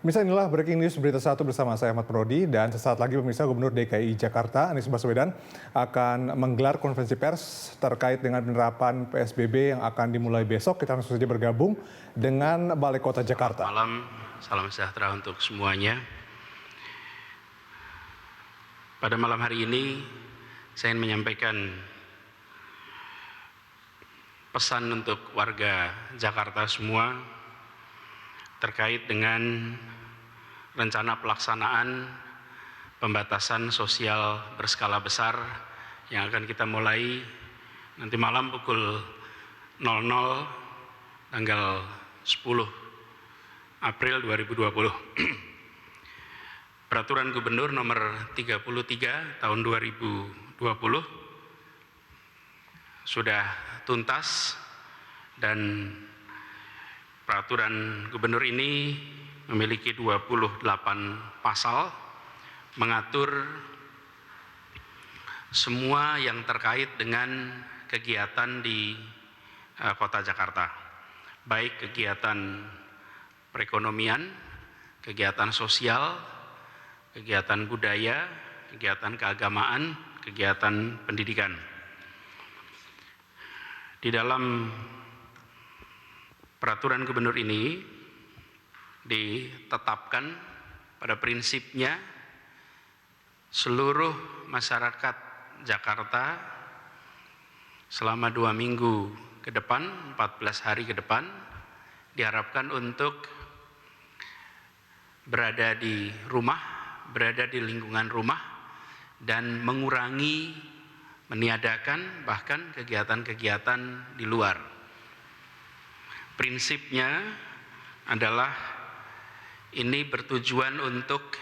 Pemirsa, inilah breaking news berita satu bersama saya Ahmad Prodi, dan sesaat lagi pemirsa Gubernur DKI Jakarta Anies Baswedan akan menggelar konferensi pers terkait dengan penerapan PSBB yang akan dimulai besok. Kita langsung saja bergabung dengan Balai Kota Jakarta. Selamat malam, salam sejahtera untuk semuanya. Pada malam hari ini saya ingin menyampaikan pesan untuk warga Jakarta semua terkait dengan rencana pelaksanaan pembatasan sosial berskala besar yang akan kita mulai nanti malam pukul 00 tanggal 10 April 2020. Peraturan Gubernur nomor 33 tahun 2020 sudah tuntas, dan peraturan Gubernur ini memiliki 28 pasal mengatur semua yang terkait dengan kegiatan di Kota Jakarta, baik kegiatan perekonomian, kegiatan sosial, kegiatan budaya, kegiatan keagamaan, kegiatan pendidikan. Di dalam peraturan Gubernur ini ditetapkan pada prinsipnya seluruh masyarakat Jakarta selama 2 minggu ke depan, 14 hari ke depan, diharapkan untuk berada di rumah, berada di lingkungan rumah, dan mengurangi, meniadakan bahkan kegiatan-kegiatan di luar. Prinsipnya adalah ini bertujuan untuk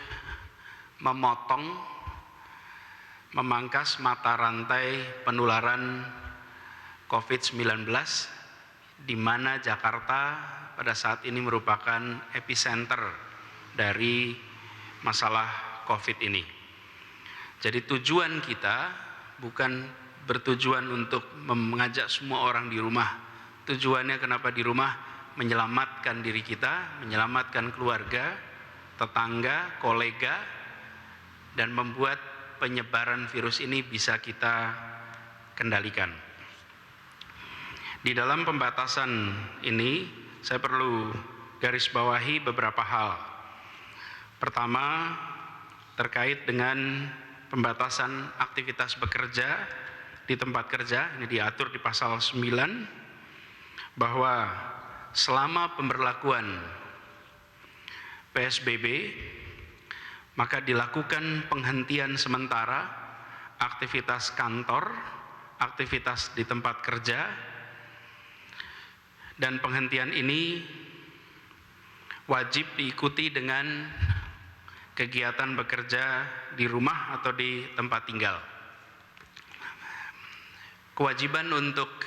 memotong, memangkas mata rantai penularan COVID-19, di mana Jakarta pada saat ini merupakan epicenter dari masalah COVID ini. Jadi tujuan kita bukan bertujuan untuk mengajak semua orang di rumah. Tujuannya kenapa di rumah? Menyelamatkan diri kita, menyelamatkan keluarga, tetangga, kolega, dan membuat penyebaran virus ini bisa kita kendalikan. Di dalam pembatasan ini, saya perlu garis bawahi beberapa hal. Pertama, terkait dengan pembatasan aktivitas bekerja di tempat kerja, ini diatur di pasal 9, bahwa selama pemberlakuan PSBB, maka dilakukan penghentian sementara aktivitas kantor, aktivitas di tempat kerja, dan penghentian ini wajib diikuti dengan kegiatan bekerja di rumah atau di tempat tinggal. Kewajiban untuk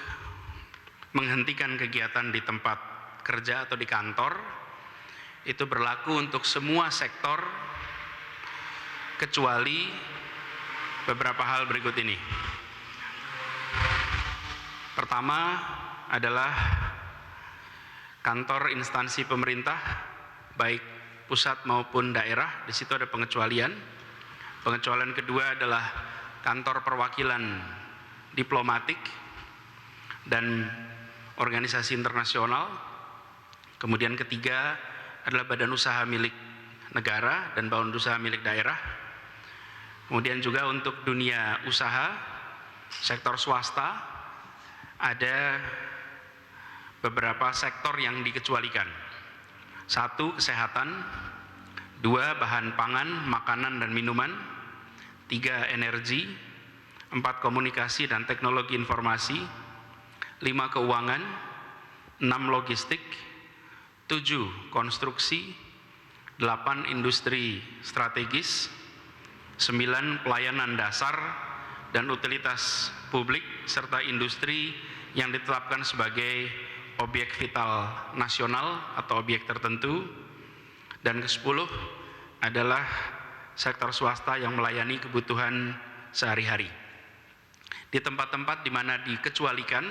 menghentikan kegiatan di tempat kerja atau di kantor itu berlaku untuk semua sektor kecuali beberapa hal berikut ini. Pertama adalah kantor instansi pemerintah, baik pusat maupun daerah, di situ ada pengecualian. Pengecualian kedua adalah kantor perwakilan diplomatik dan organisasi internasional. Kemudian ketiga adalah badan usaha milik negara dan badan usaha milik daerah. Kemudian juga untuk dunia usaha, sektor swasta, ada beberapa sektor yang dikecualikan. 1, kesehatan. 2, bahan pangan, makanan dan minuman. 3, energi. 4, komunikasi dan teknologi informasi. 5, keuangan. 6, logistik. 7, konstruksi. 8, industri strategis. 9, pelayanan dasar dan utilitas publik serta industri yang ditetapkan sebagai objek vital nasional atau objek tertentu. Dan ke-10 adalah sektor swasta yang melayani kebutuhan sehari-hari. Di tempat-tempat di mana dikecualikan,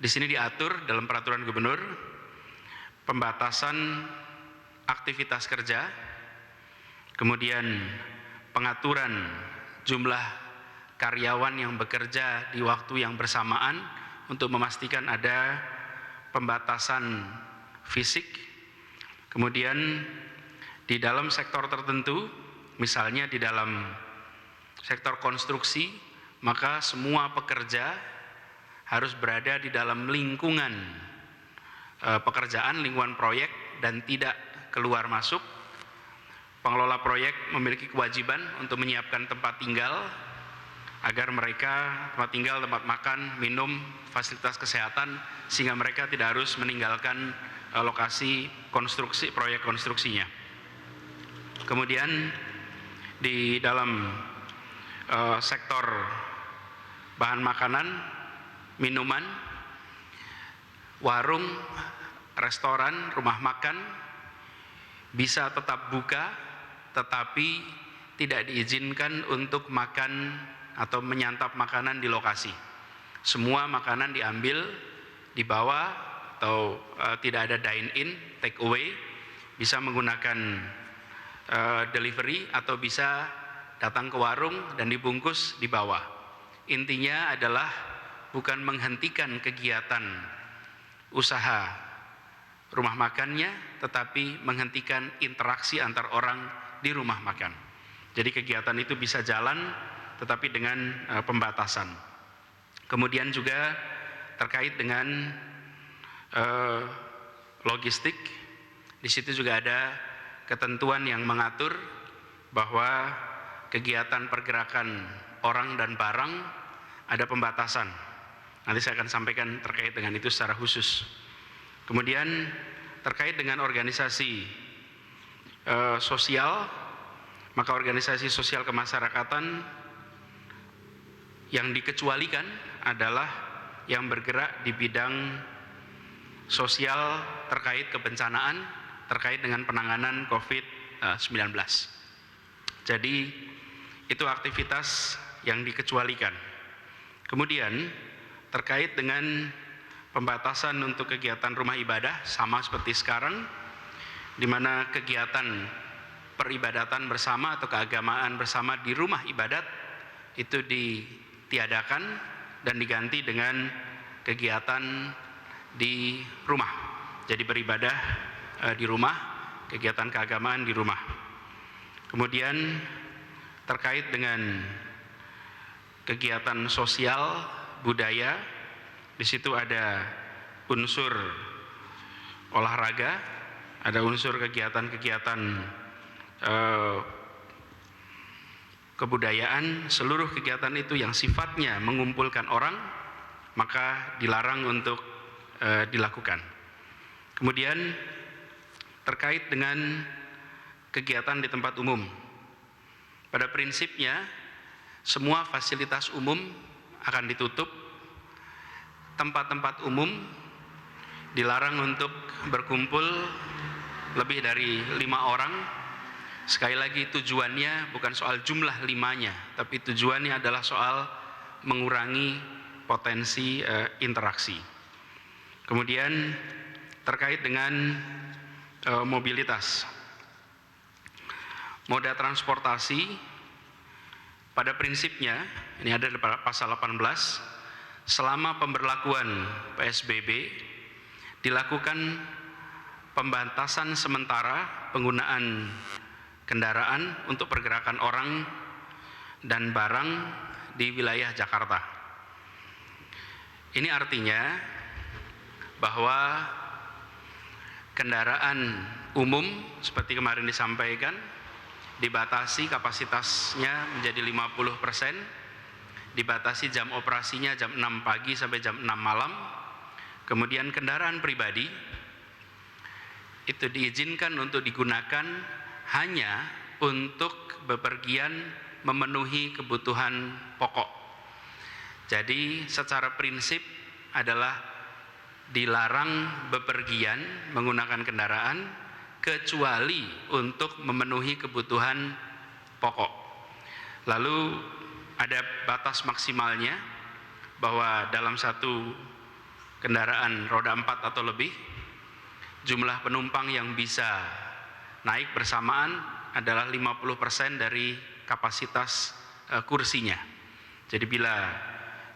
di sini diatur dalam peraturan gubernur pembatasan aktivitas kerja, kemudian pengaturan jumlah karyawan yang bekerja di waktu yang bersamaan untuk memastikan ada pembatasan fisik. Kemudian di dalam sektor tertentu, misalnya di dalam sektor konstruksi, maka semua pekerja harus berada di dalam lingkungan pekerjaan, lingkungan proyek, dan tidak keluar masuk. Pengelola proyek memiliki kewajiban untuk menyiapkan tempat tinggal agar mereka tempat tinggal, tempat makan, minum, fasilitas kesehatan, sehingga mereka tidak harus meninggalkan lokasi konstruksi, proyek konstruksinya. Kemudian di dalam sektor bahan makanan, minuman, warung, restoran, rumah makan bisa tetap buka, tetapi tidak diizinkan untuk makan atau menyantap makanan di lokasi. Semua makanan diambil, dibawa, atau tidak ada dine-in, take away, bisa menggunakan delivery atau bisa datang ke warung dan dibungkus dibawa. Intinya adalah bukan menghentikan kegiatan usaha rumah makannya, tetapi menghentikan interaksi antar orang di rumah makan. Jadi kegiatan itu bisa jalan, tetapi dengan pembatasan. Kemudian juga terkait dengan logistik, di situ juga ada ketentuan yang mengatur bahwa kegiatan pergerakan orang dan barang ada pembatasan. Nanti saya akan sampaikan terkait dengan itu secara khusus. Kemudian terkait dengan organisasi sosial, maka organisasi sosial kemasyarakatan yang dikecualikan adalah yang bergerak di bidang sosial terkait kebencanaan, terkait dengan penanganan COVID-19. Jadi itu aktivitas yang dikecualikan. Kemudian terkait dengan pembatasan untuk kegiatan rumah ibadah, sama seperti sekarang, di mana kegiatan peribadatan bersama atau keagamaan bersama di rumah ibadat itu ditiadakan dan diganti dengan kegiatan di rumah. Jadi beribadah di rumah, kegiatan keagamaan di rumah. Kemudian terkait dengan kegiatan sosial budaya, di situ ada unsur olahraga, ada unsur kegiatan-kegiatan kebudayaan. Seluruh kegiatan itu yang sifatnya mengumpulkan orang, maka dilarang untuk dilakukan. Kemudian terkait dengan kegiatan di tempat umum, pada prinsipnya semua fasilitas umum akan ditutup. Tempat-tempat umum dilarang untuk berkumpul lebih dari 5 orang. Sekali lagi, tujuannya bukan soal jumlah 5-nya, tapi tujuannya adalah soal mengurangi potensi interaksi. Kemudian terkait dengan mobilitas, moda transportasi pada prinsipnya, ini ada di pasal 18, selama pemberlakuan PSBB dilakukan pembatasan sementara penggunaan kendaraan untuk pergerakan orang dan barang di wilayah Jakarta. Ini artinya bahwa kendaraan umum seperti kemarin disampaikan dibatasi kapasitasnya menjadi 50%, dibatasi jam operasinya jam 6 pagi sampai jam 6 malam. Kemudian kendaraan pribadi itu diizinkan untuk digunakan hanya untuk bepergian memenuhi kebutuhan pokok. Jadi secara prinsip adalah dilarang bepergian menggunakan kendaraan kecuali untuk memenuhi kebutuhan pokok. Lalu ada batas maksimalnya bahwa dalam satu kendaraan roda 4 atau lebih, jumlah penumpang yang bisa naik bersamaan adalah 50% dari kapasitas kursinya. Jadi bila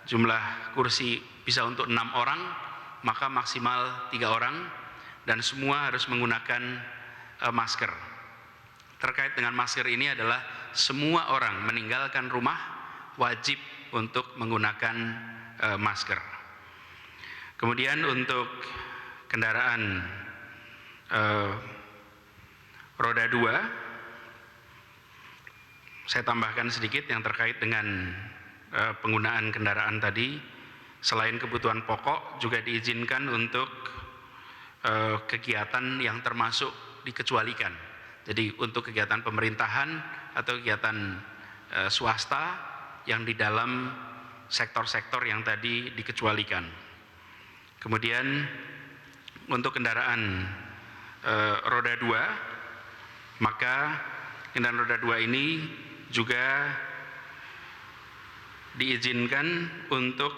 jumlah kursi bisa untuk 6 orang, maka maksimal 3 orang dan semua harus menggunakan masker. Terkait dengan masker ini adalah semua orang meninggalkan rumah wajib untuk menggunakan masker. Kemudian untuk kendaraan roda 2, saya tambahkan sedikit yang terkait dengan penggunaan kendaraan tadi. Selain kebutuhan pokok juga diizinkan untuk kegiatan yang termasuk dikecualikan. Jadi untuk kegiatan pemerintahan atau kegiatan swasta yang di dalam sektor-sektor yang tadi dikecualikan. Kemudian untuk kendaraan roda 2, maka kendaraan roda 2 ini juga diizinkan untuk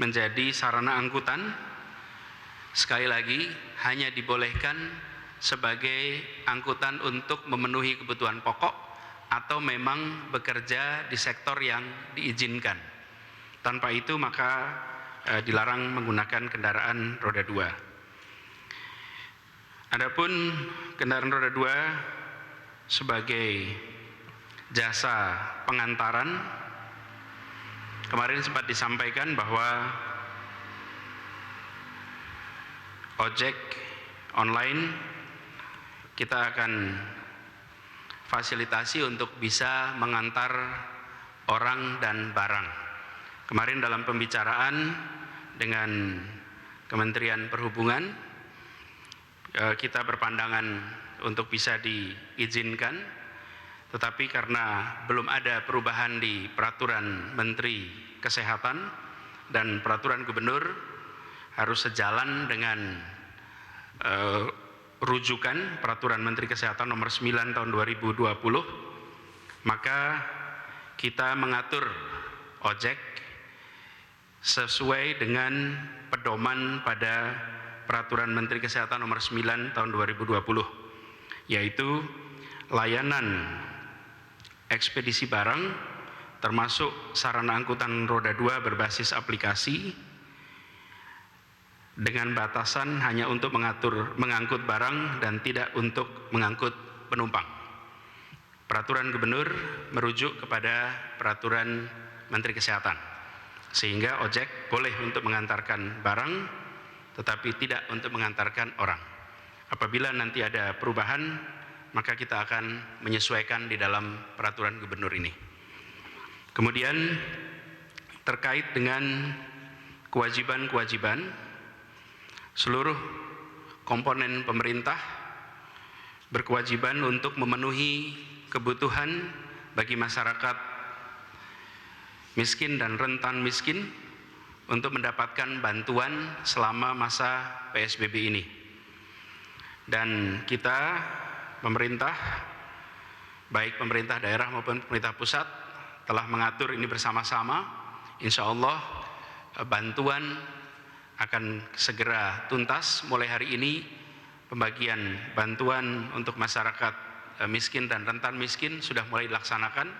menjadi sarana angkutan. Sekali lagi, hanya dibolehkan sebagai angkutan untuk memenuhi kebutuhan pokok atau memang bekerja di sektor yang diizinkan. Tanpa itu maka dilarang menggunakan kendaraan roda 2. Adapun kendaraan roda 2 sebagai jasa pengantaran, kemarin sempat disampaikan bahwa ojek online kita akan fasilitasi untuk bisa mengantar orang dan barang. Kemarin dalam pembicaraan dengan Kementerian Perhubungan, kita berpandangan untuk bisa diizinkan, tetapi karena belum ada perubahan di peraturan Menteri Kesehatan dan peraturan Gubernur harus sejalan dengan rujukan peraturan Menteri Kesehatan nomor 9 tahun 2020, maka kita mengatur ojek sesuai dengan pedoman pada peraturan Menteri Kesehatan nomor 9 tahun 2020, yaitu layanan ekspedisi barang termasuk sarana angkutan roda 2 berbasis aplikasi dengan batasan hanya untuk mengangkut barang dan tidak untuk mengangkut penumpang. Peraturan Gubernur merujuk kepada peraturan Menteri Kesehatan, sehingga ojek boleh untuk mengantarkan barang tetapi tidak untuk mengantarkan orang. Apabila nanti ada perubahan, maka kita akan menyesuaikan di dalam peraturan Gubernur ini. Kemudian terkait dengan kewajiban-kewajiban, seluruh komponen pemerintah berkewajiban untuk memenuhi kebutuhan bagi masyarakat miskin dan rentan miskin untuk mendapatkan bantuan selama masa PSBB ini. Dan kita, pemerintah, baik pemerintah daerah maupun pemerintah pusat, telah mengatur ini bersama-sama. Insya Allah bantuan akan segera tuntas. Mulai hari ini pembagian bantuan untuk masyarakat miskin dan rentan miskin sudah mulai dilaksanakan.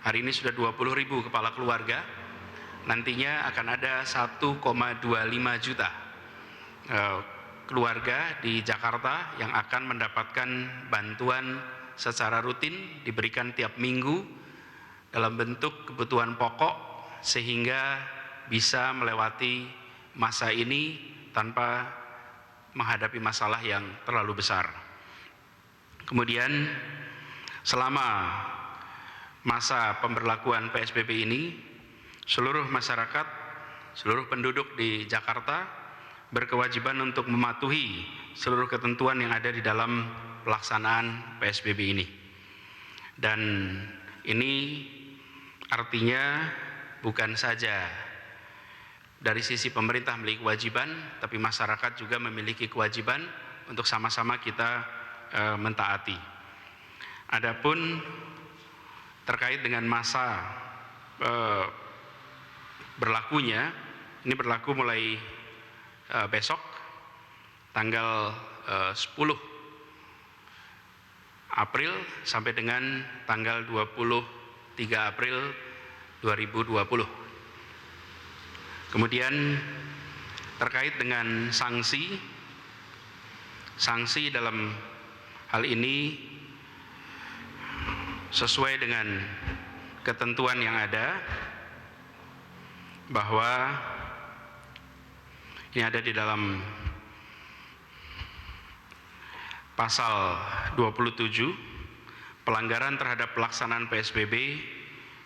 Hari ini sudah 20.000 kepala keluarga. Nantinya akan ada 1,25 juta keluarga di Jakarta yang akan mendapatkan bantuan secara rutin, diberikan tiap minggu dalam bentuk kebutuhan pokok, sehingga bisa melewati masa ini tanpa menghadapi masalah yang terlalu besar. Kemudian selama masa pemberlakuan PSBB ini, seluruh masyarakat, seluruh penduduk di Jakarta berkewajiban untuk mematuhi seluruh ketentuan yang ada di dalam pelaksanaan PSBB ini. Dan ini artinya bukan saja dari sisi pemerintah memiliki kewajiban, tapi masyarakat juga memiliki kewajiban untuk sama-sama kita mentaati. Adapun terkait dengan masa berlakunya, ini berlaku mulai besok tanggal 10 April sampai dengan tanggal 23 April 2020. Kemudian terkait dengan sanksi dalam hal ini sesuai dengan ketentuan yang ada, bahwa ini ada di dalam pasal 27, pelanggaran terhadap pelaksanaan PSBB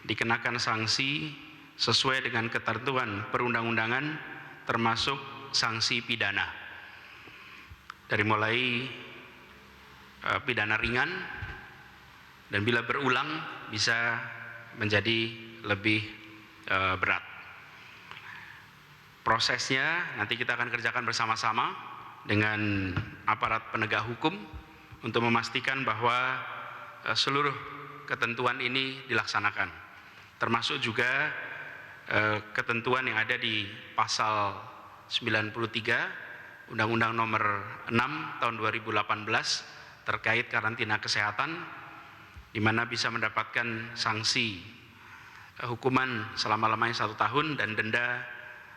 dikenakan sanksi sesuai dengan ketentuan perundang-undangan, termasuk sanksi pidana. Dari mulai pidana ringan, dan bila berulang bisa menjadi lebih berat. Prosesnya nanti kita akan kerjakan bersama-sama dengan aparat penegak hukum untuk memastikan bahwa seluruh ketentuan ini dilaksanakan, termasuk juga ketentuan yang ada di pasal 93 Undang-Undang Nomor 6 Tahun 2018 terkait karantina kesehatan, di mana bisa mendapatkan sanksi hukuman selama-lamanya 1 tahun dan denda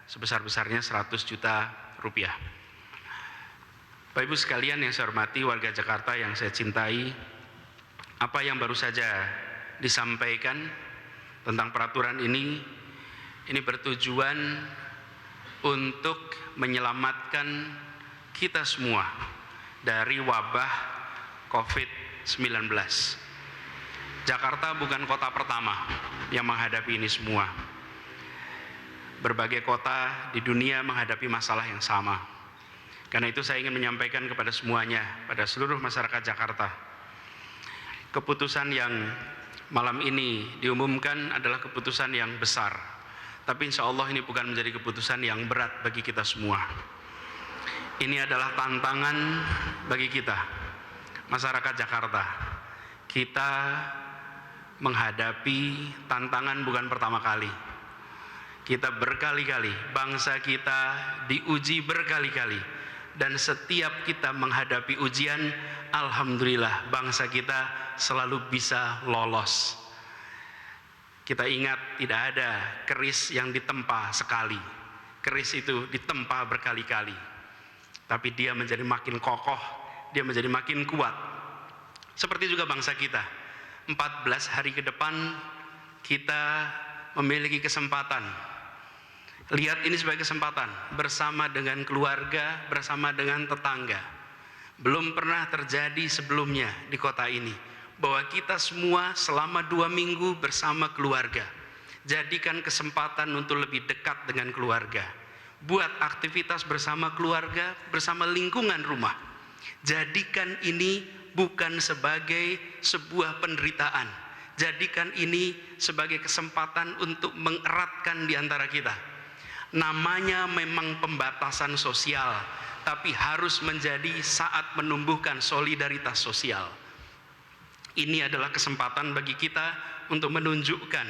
sebesar-besarnya 100 juta rupiah. Bapak Ibu sekalian yang saya hormati, warga Jakarta yang saya cintai, apa yang baru saja disampaikan tentang peraturan ini bertujuan untuk menyelamatkan kita semua dari wabah COVID-19. Jakarta bukan kota pertama yang menghadapi ini semua. Berbagai kota di dunia menghadapi masalah yang sama. Karena itu saya ingin menyampaikan kepada semuanya, pada seluruh masyarakat Jakarta, keputusan yang malam ini diumumkan adalah keputusan yang besar. Tapi insya Allah ini bukan menjadi keputusan yang berat bagi kita semua. Ini adalah tantangan bagi kita, masyarakat Jakarta. Kita menghadapi tantangan bukan pertama kali. Kita berkali-kali, bangsa kita diuji berkali-kali, dan setiap kita menghadapi ujian, alhamdulillah bangsa kita selalu bisa lolos. Kita ingat, tidak ada keris yang ditempa sekali, keris itu ditempa berkali-kali, tapi dia menjadi makin kokoh, dia menjadi makin kuat. Seperti juga bangsa kita, 14 hari ke depan kita memiliki kesempatan. Lihat ini sebagai kesempatan bersama dengan keluarga, bersama dengan tetangga. Belum pernah terjadi sebelumnya di kota ini bahwa kita semua selama 2 minggu bersama keluarga. Jadikan kesempatan untuk lebih dekat dengan keluarga. Buat aktivitas bersama keluarga, bersama lingkungan rumah. Jadikan ini bukan sebagai sebuah penderitaan. Jadikan ini sebagai kesempatan untuk mengeratkan di antara kita. Namanya memang pembatasan sosial, tapi harus menjadi saat menumbuhkan solidaritas sosial. Ini adalah kesempatan bagi kita untuk menunjukkan,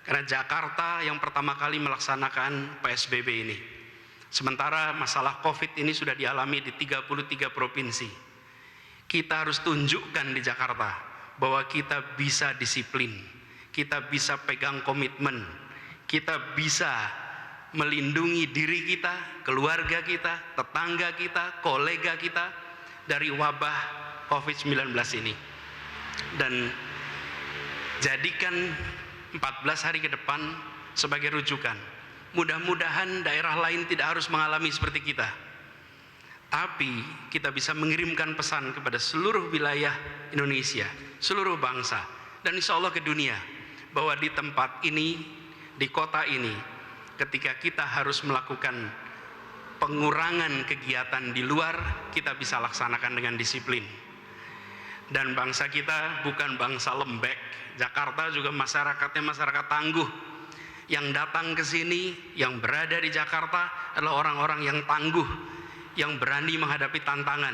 karena Jakarta yang pertama kali melaksanakan PSBB ini. Sementara masalah COVID ini sudah dialami di 33 provinsi. Kita harus tunjukkan di Jakarta bahwa kita bisa disiplin, kita bisa pegang komitmen, kita bisa melindungi diri kita, keluarga kita, tetangga kita, kolega kita dari wabah COVID-19 ini. Dan jadikan 14 hari ke depan sebagai rujukan. Mudah-mudahan daerah lain tidak harus mengalami seperti kita. Tapi kita bisa mengirimkan pesan kepada seluruh wilayah Indonesia, seluruh bangsa, dan insya Allah ke dunia, bahwa di tempat ini, di kota ini, ketika kita harus melakukan pengurangan kegiatan di luar, kita bisa laksanakan dengan disiplin. Dan bangsa kita bukan bangsa lembek. Jakarta juga masyarakatnya masyarakat tangguh. Yang datang ke sini, yang berada di Jakarta adalah orang-orang yang tangguh, yang berani menghadapi tantangan.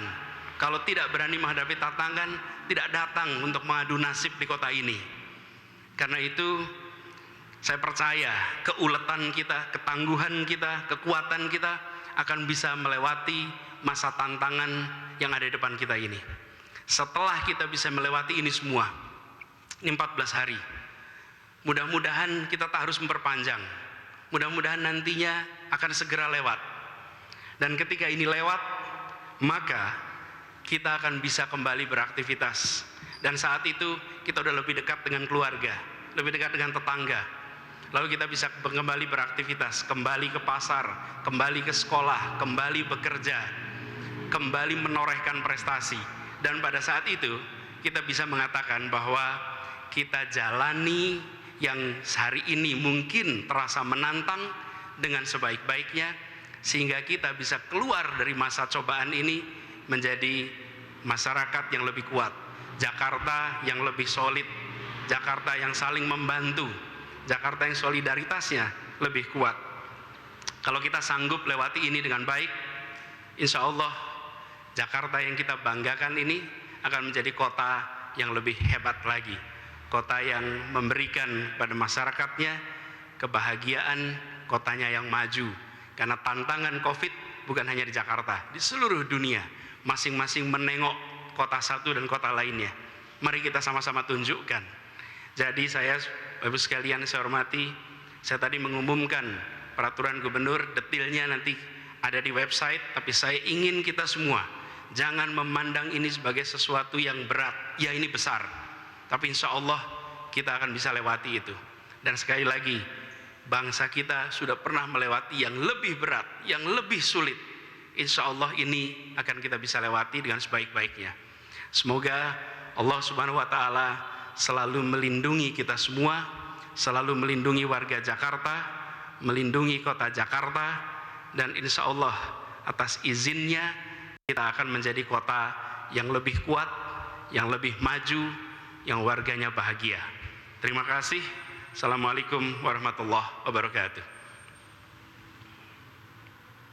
Kalau tidak berani menghadapi tantangan, tidak datang untuk mengadu nasib di kota ini. Karena itu, saya percaya keuletan kita, ketangguhan kita, kekuatan kita akan bisa melewati masa tantangan yang ada di depan kita ini. Setelah kita bisa melewati ini semua, ini 14 hari, mudah-mudahan kita tak harus memperpanjang. Mudah-mudahan nantinya akan segera lewat. Dan ketika ini lewat, maka kita akan bisa kembali beraktivitas. Dan saat itu kita udah lebih dekat dengan keluarga, lebih dekat dengan tetangga. Lalu kita bisa kembali beraktivitas, kembali ke pasar, kembali ke sekolah, kembali bekerja, kembali menorehkan prestasi. Dan pada saat itu kita bisa mengatakan bahwa kita jalani yang hari ini mungkin terasa menantang dengan sebaik-baiknya, sehingga kita bisa keluar dari masa cobaan ini menjadi masyarakat yang lebih kuat, Jakarta yang lebih solid, Jakarta yang saling membantu, Jakarta yang solidaritasnya lebih kuat. Kalau kita sanggup lewati ini dengan baik, insya Allah Jakarta yang kita banggakan ini akan menjadi kota yang lebih hebat lagi, kota yang memberikan pada masyarakatnya kebahagiaan, kotanya yang maju. Karena tantangan COVID bukan hanya di Jakarta, di seluruh dunia, masing-masing menengok kota satu dan kota lainnya. Mari kita sama-sama tunjukkan. Jadi saya, Bapak Ibu sekalian saya hormati, saya tadi mengumumkan peraturan gubernur, detailnya nanti ada di website, tapi saya ingin kita semua jangan memandang ini sebagai sesuatu yang berat. Ya, ini besar, tapi insya Allah kita akan bisa lewati itu. Dan sekali lagi, bangsa kita sudah pernah melewati yang lebih berat, yang lebih sulit. Insya Allah ini akan kita bisa lewati dengan sebaik-baiknya. Semoga Allah Subhanahu wa Ta'ala selalu melindungi kita semua, selalu melindungi warga Jakarta, melindungi kota Jakarta, dan insya Allah atas izinnya kita akan menjadi kota yang lebih kuat, yang lebih maju, yang warganya bahagia. Terima kasih. Assalamualaikum warahmatullahi wabarakatuh.